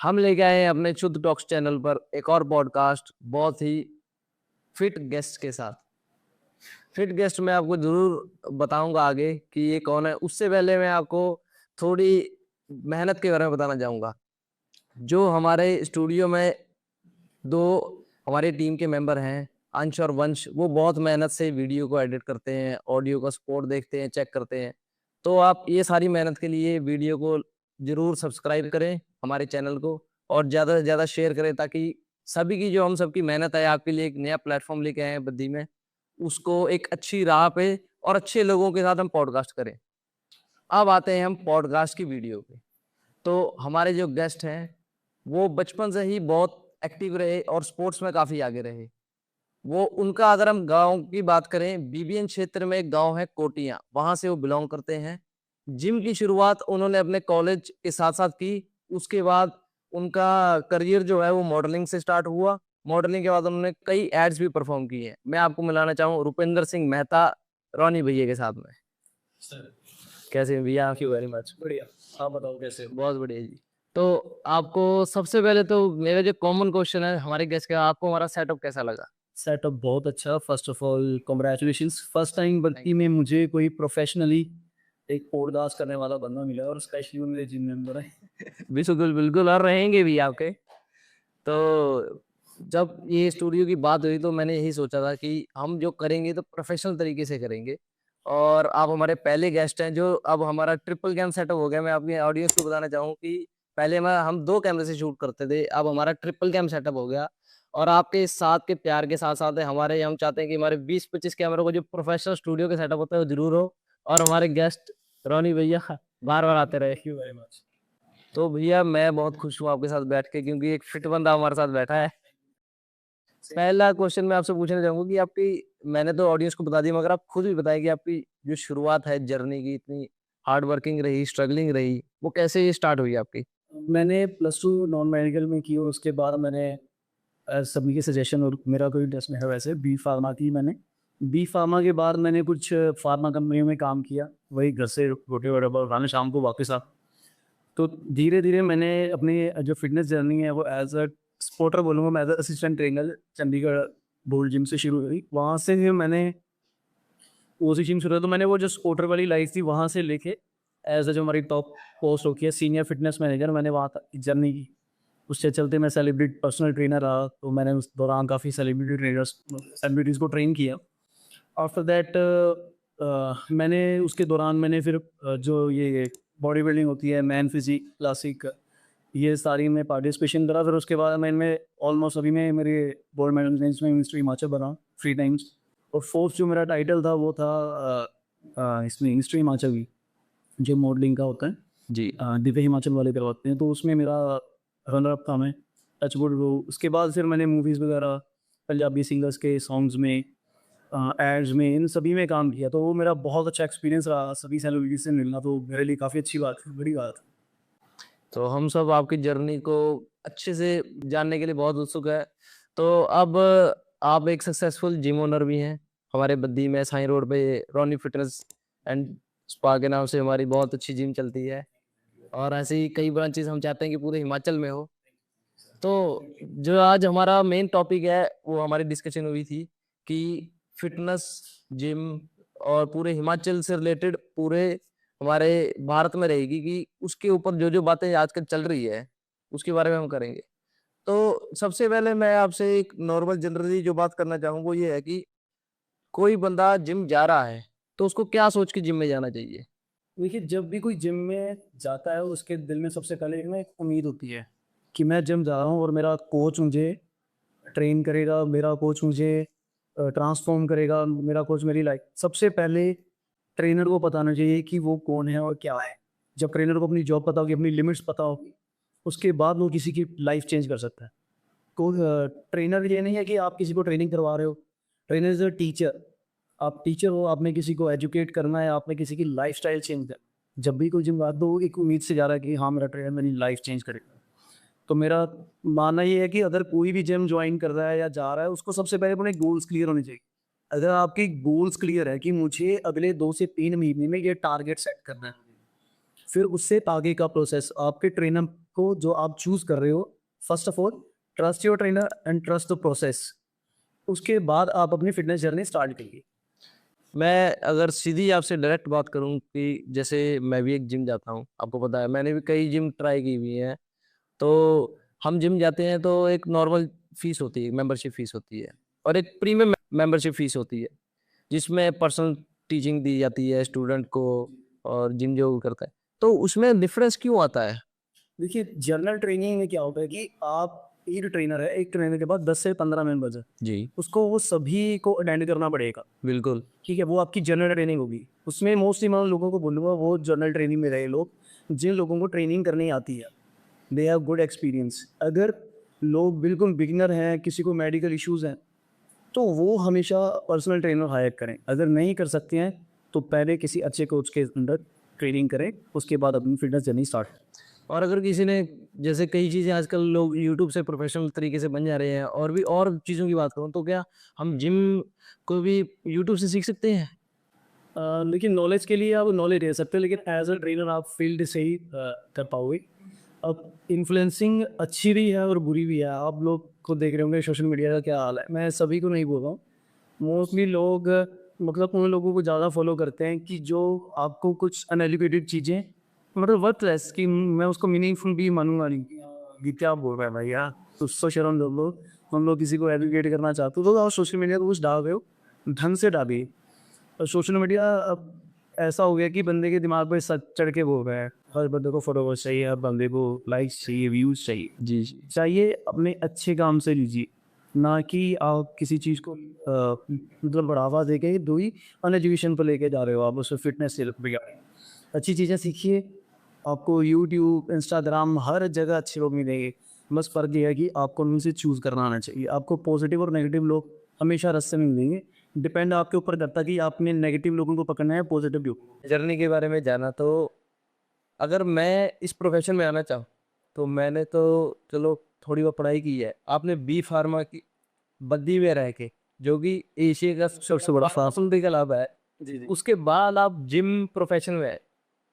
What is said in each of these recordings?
हम लेके आए हैं अपने शुद्ध टॉक्स चैनल पर एक और पॉडकास्ट बहुत ही फिट गेस्ट के साथ। फिट गेस्ट मैं आपको जरूर बताऊंगा आगे कि ये कौन है। उससे पहले मैं आपको थोड़ी मेहनत के बारे में बताना चाहूंगा। जो हमारे स्टूडियो में दो हमारी टीम के मेंबर हैं, अंश और वंश, वो बहुत मेहनत से वीडियो को एडिट करते हैं, ऑडियो का सपोर्ट देखते हैं, चेक करते हैं। तो आप ये सारी मेहनत के लिए वीडियो को जरूर सब्सक्राइब करें हमारे चैनल को, और ज्यादा से ज्यादा शेयर करें, ताकि सभी की जो हम सबकी मेहनत है आपके लिए एक नया प्लेटफॉर्म लेके आए हैं बद्दी में, उसको एक अच्छी राह पे और अच्छे लोगों के साथ हम पॉडकास्ट करें। अब आते हैं हम पॉडकास्ट की वीडियो पे। तो हमारे जो गेस्ट हैं वो बचपन से ही बहुत एक्टिव रहे और स्पोर्ट्स में काफी आगे रहे। वो उनका अगर हम गांव की बात करें, बीबीएन क्षेत्र में एक गांव है कोटियां, वहां से वो बिलोंग करते हैं। जिम की शुरुआत उन्होंने अपने कॉलेज के साथ साथ की। उसके बाद उनका करियर जो है वो मॉडलिंग से स्टार्ट हुआ। मॉडलिंग के बाद उन्होंने कई एड्स भी परफॉर्म किए हैं। मैं आपको मिलाना चाहूँ रुपेंद्र सिंह मेहता, रोनी भैया के साथ में। सर कैसे हैं भैया? Thank you very much. बढ़िया, आप बताओ कैसे हो? बहुत बढ़िया जी। तो आपको सबसे पहले तो मेरा जो कॉमन क्वेश्चन है हमारे गेस्ट का, आपको हमारा सेटअप कैसा लगा? सेटअप बहुत अच्छा। First of all congratulations, first time बल्कि में मुझे कोई प्रोफेशनली एक पॉडकास्ट करने वाला बंदा मिला, और स्पेशली वो मेरे जिम मेंबर है। बिल्कुल बिल्कुल, और रहेंगे भी आपके। तो जब ये स्टूडियो की बात हुई तो मैंने यही सोचा था कि हम जो करेंगे तो प्रोफेशनल तरीके से करेंगे। और आप हमारे पहले गेस्ट हैं। जो अब हमारा ट्रिपल कैम सेटअप हो गया, मैं अपनी ऑडियंस को बताना चाहूँ कि पहले हम 2 कैमरे से शूट करते थे, अब हमारा ट्रिपल कैम सेटअप हो गया। और आपके इस साथ के प्यार के साथ साथ हमारे हम चाहते हैं कि हमारे 20-25 कैमरों को जो प्रोफेशनल स्टूडियो के सेटअप होता है वो जरूर हो। और हमारे गेस्ट रोनी भैया बार बार आते रहे। Thank you very much. तो भैया मैं बहुत खुश हूँ आपके साथ बैठ के, क्योंकि एक फिट बंदा हमारे साथ बैठा है। पहला क्वेश्चन मैं आपसे पूछना चाहूंगा कि आपकी, मैंने तो ऑडियंस को बता दिया मगर आप खुद भी बताएं कि आपकी जो शुरुआत है जर्नी की, इतनी हार्ड वर्किंग रही, स्ट्रगलिंग रही, वो कैसे स्टार्ट हुई आपकी? मैंने प्लस टू नॉन मेडिकल में की, और उसके बाद मैंने सभी के सजेशन, और मेरा कोई इंटरेस्ट नहीं है वैसे, बी फार्मा की मैंने। बी फार्मा के बाद मैंने कुछ फार्मा कंपनियों में काम किया, वही घर से रोटी वगैरह बनाने, शाम को वापस आ। तो धीरे धीरे मैंने अपनी जो फिटनेस जर्नी है वो एज अ स्पोर्टर बोलूँगा, मैं as a assistant trainer Chandigarh bold gym से शुरू हुई। वहाँ से फिर मैंने वो सी जिम शुरू, तो मैंने वो जो स्पोर्टर वाली लाइफ थी वहाँ से लेके एज अ जो हमारी टॉप पोस्ट होती है सीनियर फिटनेस मैनेजर, मैंने वहाँ तक जर्नी की। उससे चलते मैं सेलिब्रिटी पर्सनल ट्रेनर रहा, तो मैंने उस दौरान काफ़ी सेलिब्रिटीज़ को ट्रेन किया। आफ्टर दैट मैंने उसके दौरान मैंने फिर जो ये बॉडी बिल्डिंग होती है, मैन फिजिक क्लासिक, ये सारी में पार्टिसिपेशन करा। फिर उसके बाद मैं इनमें ऑलमोस्ट अभी मैं मेरे गोल्ड मेडल रेंज में मिनिस्ट्री हिमाचल बना 3 टाइम्स। और फोर्थ जो मेरा टाइटल था वो था इसमें मिनिस्ट्री हिमाचल की, जो मॉडलिंग का होता है जी। दिव्य हिमाचल वाले करवाते हैं, तो उसमें मेरा रनर अप था मैं, टचवुड वो। उसके बाद फिर मैंने मूवीज़ वगैरह, पंजाबी सिंगर्स के सॉन्ग्स में, एड्स में, इन सभी में काम किया। तो वो मेरा बहुत अच्छा एक्सपीरियंस रहा। सभी सेलिब्रिटी से मिलना तो मेरे लिए काफ़ी अच्छी बात है, बड़ी बात है। तो हम सब आपकी जर्नी को अच्छे से जानने के लिए बहुत उत्सुक है। तो अब आप एक सक्सेसफुल जिम ओनर भी हैं। हमारे बद्दी में साई रोड पे रोनी फिटनेस एंड स्पा के नाम से हमारी बहुत अच्छी जिम चलती है, और ऐसे ही कई ब्रांचेस हम चाहते हैं कि पूरे हिमाचल में हो। तो जो आज हमारा मेन टॉपिक है वो हमारी डिस्कशन हुई थी कि फिटनेस, जिम और पूरे हिमाचल से रिलेटेड पूरे हमारे भारत में रहेगी, कि उसके ऊपर जो जो बातें आजकल चल रही है उसके बारे में हम करेंगे। तो सबसे पहले मैं आपसे एक नॉर्मल जनरली जो बात करना चाहूँ वो ये है कि कोई बंदा जिम जा रहा है तो उसको क्या सोच के जिम में जाना चाहिए? देखिए, जब भी कोई जिम में जाता है उसके दिल में सबसे पहले एक ना एक उम्मीद होती है कि मैं जिम जा रहा हूँ और मेरा कोच मुझे ट्रेन करेगा, मेरा कोच मुझे ट्रांसफॉर्म करेगा, मेरा कोच मेरी लाइफ। सबसे पहले ट्रेनर को पता होना चाहिए कि वो कौन है और क्या है। जब ट्रेनर को अपनी जॉब पता होगी, अपनी लिमिट्स पता होगी, उसके बाद वो किसी की लाइफ चेंज कर सकता है। को ट्रेनर ये नहीं है कि आप किसी को ट्रेनिंग करवा रहे हो। Trainer is a teacher. आप टीचर हो, आपने किसी को एजुकेट करना है, आपने किसी की लाइफ़स्टाइल चेंज करना है। जब भी कोई जिम आता है तो एक उम्मीद से जा रहा है कि हाँ, मेरा ट्रेनर मेरी लाइफ चेंज करेगा। तो मेरा मानना ये है कि अगर कोई भी जिम जॉइन कर रहा है या जा रहा है, उसको सबसे पहले अपने गोल्स क्लियर होने चाहिए। अगर आपके गोल्स क्लियर है कि मुझे अगले 2 से 3 महीने में ये टारगेट सेट करना है, फिर उससे आगे का प्रोसेस आपके ट्रेनर को जो आप चूज़ कर रहे हो, first of all trust your trainer and trust the process. उसके बाद आप अपनी फिटनेस जर्नी स्टार्ट करिए। मैं अगर सीधी आपसे डायरेक्ट बात करूं कि जैसे मैं भी एक जिम जाता हूं, आपको पता है मैंने भी कई जिम ट्राई की हुई है। तो हम जिम जाते हैं तो एक नॉर्मल फीस होती है, मेंबरशिप फीस होती है, और एक प्रीमियम मेंबरशिप फीस होती है जिसमें पर्सनल टीचिंग दी जाती है स्टूडेंट को, और जिम जो करता है। तो उसमें डिफरेंस क्यों आता है? देखिए, जनरल ट्रेनिंग में क्या होता है कि आप एक ट्रेनर है, एक ट्रेनर के बाद 10 से 15 मेंबर्स हैं, जी उसको वो सभी को अटेंड करना पड़ेगा। बिल्कुल। ठीक है, वो आपकी जनरल ट्रेनिंग होगी। उसमें मोस्टली मैं उन लोगों को बोलूँगा वो जनरल ट्रेनिंग में रहे लोग, जिन लोगों को ट्रेनिंग करनी आती है, दे हैव गुड एक्सपीरियंस। अगर लोग बिल्कुल बिगिनर हैं, किसी को मेडिकल इश्यूज़ हैं, तो वो हमेशा पर्सनल ट्रेनर हायर करें। अगर नहीं कर सकते हैं तो पहले किसी अच्छे कोच के अंडर ट्रेनिंग करें, उसके बाद अपनी फिटनेस जर्नी स्टार्ट। और अगर किसी ने, जैसे कई चीज़ें आजकल लोग यूट्यूब से प्रोफेशनल तरीके से बन जा रहे हैं, और भी और चीज़ों की बात करूँ तो क्या हम जिम को भी यूट्यूब से सीख सकते हैं? लेकिन नॉलेज के लिए आप नॉलेज दे सकते हो, लेकिन एज अ ट्रेनर आप फील्ड से ही कर पाओगे। अब इन्फ्लुएंसिंग अच्छी भी है और बुरी भी है। आप लोग खुद देख रहे होंगे सोशल मीडिया का क्या हाल है। मैं सभी को नहीं बोल रहा हूँ, मोस्टली लोग मतलब उन लोगों को ज़्यादा फॉलो करते हैं कि जो आपको कुछ अनएजुकेटेड चीज़ें, मतलब वर्थलेस, कि मैं उसको मीनिंगफुल भी मानूंगा नहीं कि हाँ, ये क्या बोल रहा है भाई यार, तो उसको शर्म दो। लो, हम लोग किसी को एजुकेट करना चाहते हो तो आप सोशल मीडिया को कुछ डाल रहे हो, ढंग से डालिए। और सोशल मीडिया अब ऐसा हो गया कि बंदे के दिमाग पे सच चढ़ के बोल रहा है। हर बंदे को फॉलोवर्स चाहिए, हर बंदे को लाइक्स चाहिए, व्यूज चाहिए। जी जी। चाहिए अपने अच्छे काम से लीजिए, ना कि आप किसी चीज़ को मतलब बढ़ावा दे के दो ही अनएजुकेशन पर लेके जा रहे हो। आप उसमें फिटनेस से भी अच्छी चीज़ें सीखिए। आपको यूट्यूब, इंस्टाग्राम हर जगह अच्छे लोग मिलेंगे। बस फ़र्क ये है कि आपको उनसे चूज़ करना आना चाहिए। आपको पॉजिटिव और नेगेटिव लोग हमेशा रास्ते में मिलेंगे। डिपेंड आपके ऊपर करता है कि आपने नेगेटिव लोगों को पकड़ना है, पॉजिटिव लोगों को। जर्नी के बारे में जाना, तो अगर मैं इस प्रोफेशन में आना चाहूँ तो मैंने तो चलो थोड़ी बहुत पढ़ाई की है। आपने बी फार्मा की बद्दी में रह के, जो कि एशिया का सबसे बड़ा फार्मास्यूटिकल हब है, जी, जी। उसके बाद आप जिम प्रोफेशन में है,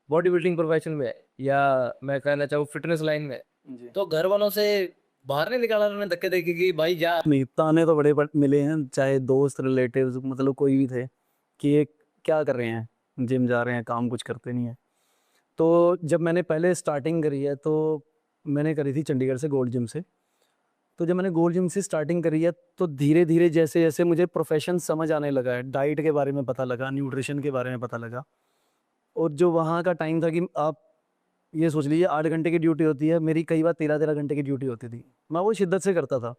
बॉडी बिल्डिंग प्रोफेशन में है, या मैं कहना चाहूँ फिटनेस लाइन में है, जी। तो घर वालों से बाहर नहीं निकाला उन्होंने धक्के देके कि भाई जा? नहीं, ताने तो बड़े मिले हैं, चाहे दोस्त, रिलेटिव्स, मतलब कोई भी थे कि ये क्या कर रहे हैं, जिम जा रहे हैं, काम कुछ करते नहीं है। तो जब मैंने पहले स्टार्टिंग करी है तो मैंने करी थी चंडीगढ़ से, गोल्ड जिम से। तो जब मैंने गोल्ड जिम से स्टार्टिंग करी है तो धीरे धीरे जैसे जैसे मुझे प्रोफेशन समझ आने लगा है, डाइट के बारे में पता लगा, न्यूट्रिशन के बारे में पता लगा। और जो वहाँ का टाइम था कि आप ये सोच लीजिए 8 घंटे की ड्यूटी होती है, मेरी कई बार 13-13 घंटे की ड्यूटी होती थी। मैं वो शिद्दत से करता था।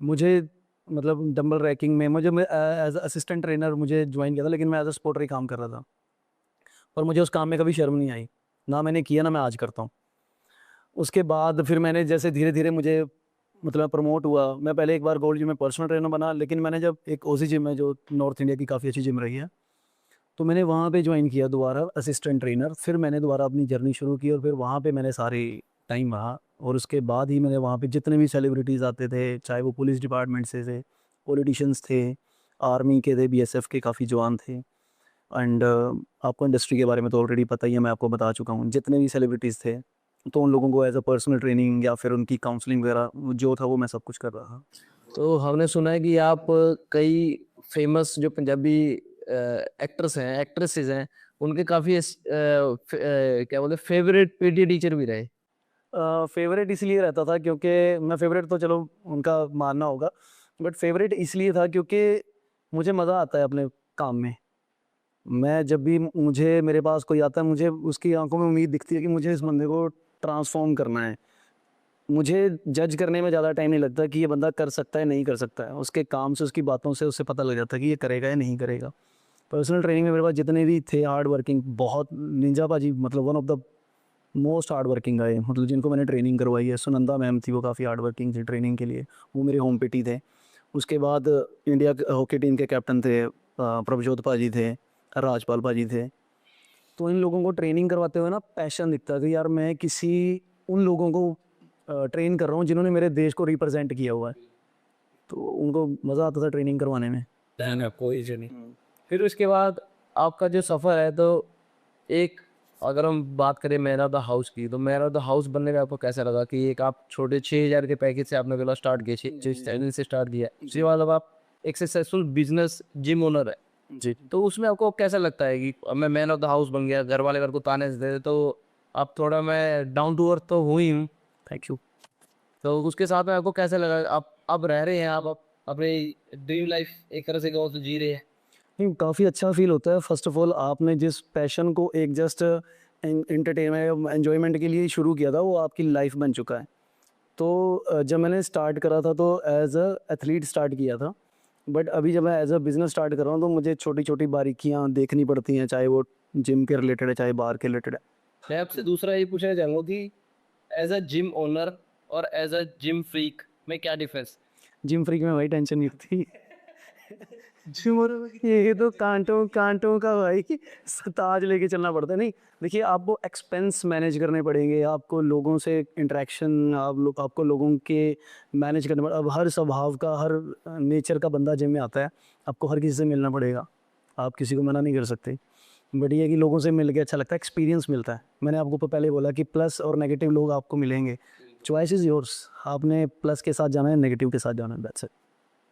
मुझे मतलब डंबल रैकिंग में मुझे एज असिस्टेंट ट्रेनर मुझे ज्वाइन किया था, लेकिन मैं एज अ सपोर्टर ही काम कर रहा था। और मुझे उस काम में कभी शर्म नहीं आई, ना मैंने किया, ना मैं आज करता हूँ। उसके बाद फिर मैंने जैसे धीरे धीरे मुझे मतलब प्रमोट हुआ। मैं पहले एक बार गोल्ड जिम में पर्सनल ट्रेनर बना, लेकिन मैंने जब एक ओसी जिम है जो नॉर्थ इंडिया की काफ़ी अच्छी जिम रही है, तो मैंने वहाँ पे ज्वाइन किया दोबारा असिस्टेंट ट्रेनर। फिर मैंने दोबारा अपनी जर्नी शुरू की और फिर वहाँ पे मैंने सारी टाइम रहा। और उसके बाद ही मैंने वहाँ पे जितने भी सेलिब्रिटीज़ आते थे, चाहे वो पुलिस डिपार्टमेंट से थे, पॉलिटिशियंस थे, आर्मी के थे, बीएसएफ के काफ़ी जवान थे, एंड आपको इंडस्ट्री के बारे में तो ऑलरेडी पता ही है, मैं आपको बता चुका हूँ। जितने भी सेलिब्रिटीज़ थे, तो उन लोगों को एज अ पर्सनल ट्रेनिंग या फिर उनकी काउंसलिंग वगैरह जो था वो मैं सब कुछ कर रहा था। तो हमने सुना है कि आप कई फेमस जो पंजाबी एक्टर्स हैं, एक्ट्रेसेस हैं, उनके काफी क्या बोलते फेवरेट पीटी टीचर भी रहे। फेवरेट इसलिए रहता था क्योंकि मैं फेवरेट तो चलो उनका मानना होगा, बट फेवरेट इसलिए था क्योंकि मुझे मज़ा आता है अपने काम में। मैं जब भी मुझे मेरे पास कोई आता है, मुझे उसकी आंखों में उम्मीद दिखती है कि मुझे इस बंदे को ट्रांसफॉर्म करना है। मुझे जज करने में ज़्यादा टाइम नहीं लगता कि ये बंदा कर सकता है, नहीं कर सकता है। उसके काम से, उसकी बातों से उससे पता लग जाता है कि ये करेगा या नहीं करेगा। पर्सनल ट्रेनिंग में मेरे पास जितने भी थे हार्ड वर्किंग, बहुत निंजा पाजी, मतलब one of the most hard working आए, मतलब जिनको मैंने ट्रेनिंग करवाई है। सुनंदा मैम थी, वो काफ़ी हार्ड वर्किंग थी ट्रेनिंग के लिए, वो मेरे होम पिटी थे। उसके बाद इंडिया हॉकी टीम के कैप्टन थे, प्रभजोत पाजी थे, राजपाल पाजी थे। तो इन लोगों को ट्रेनिंग करवाते हुए ना पैशन दिखता है कि यार मैं किसी उन लोगों को ट्रेन कर रहा हूँ जिन्होंने मेरे देश को रिप्रेजेंट किया हुआ है। तो उनको मज़ा आता था ट्रेनिंग करवाने में। कोई नहीं। फिर उसके बाद आपका जो सफर है, तो एक अगर हम बात करें मैन ऑफ द हाउस की, तो मैन ऑफ द हाउस बनने में आपको कैसा लगा कि एक आप छोटे 6,000 के पैकेज से आपने पहला स्टार्ट किया, जिस चैनल से स्टार्ट किया, उसके बाद अब आप एक सक्सेसफुल बिजनेस जिम ओनर है, जी। तो उसमें आपको कैसा लगता है कि अब मैं मैन ऑफ द हाउस बन गया, घर वाले मेरे को ताने देते, तो अब थोड़ा मैं डाउन टू अर्थ तो हुई हूँ, थैंक यू। तो उसके साथ में आपको कैसा लगा? आप अब रह रहे हैं, आप अपनी ड्रीम लाइफ एक तरह से कहो तो जी रहे हैं। नहीं, काफ़ी अच्छा फ़ील होता है। फ़र्स्ट ऑफ़ ऑल आपने जिस पैशन को एक जस्ट एंटरटेनमेंट एन्जॉयमेंट के लिए शुरू किया था, वो आपकी लाइफ़ बन चुका है। तो जब मैंने स्टार्ट करा था तो एज़ अ एथलीट स्टार्ट किया था, बट अभी जब मैं एज़ अ बिज़नेस स्टार्ट कर रहा हूँ तो मुझे छोटी-छोटी बारीकियाँ देखनी पड़ती हैं, चाहे वो जिम के रिलेटेड है, चाहे बार के रिलेटेड है। मैं आपसे दूसरा ये पूछना चाहूँगा कि एज अ जिम ओनर और एज अ जिम फ्रीक में क्या डिफरेंस? जिम फ्रीक में भाई टेंशन नहीं होती। जिम और ये तो कांटों कांटों का भाई ताज लेके चलना पड़ता है। नहीं, देखिए आपको एक्सपेंस मैनेज करने पड़ेंगे, आपको लोगों से इंटरेक्शन, आपको लोगों के मैनेज करने पड़े। अब हर स्वभाव का, हर नेचर का बंदा जिम में आता है, आपको हर किसी से मिलना पड़ेगा, आप किसी को मना नहीं कर सकते। बट ये है कि लोगों से मिल के अच्छा लगता है, एक्सपीरियंस मिलता है। मैंने आपको पहले बोला कि प्लस और नेगेटिव लोग आपको मिलेंगे, चॉइस इज़ योर्स, आपने प्लस के साथ जाना है, नेगेटिव के साथ जाना है, दैट्स इट।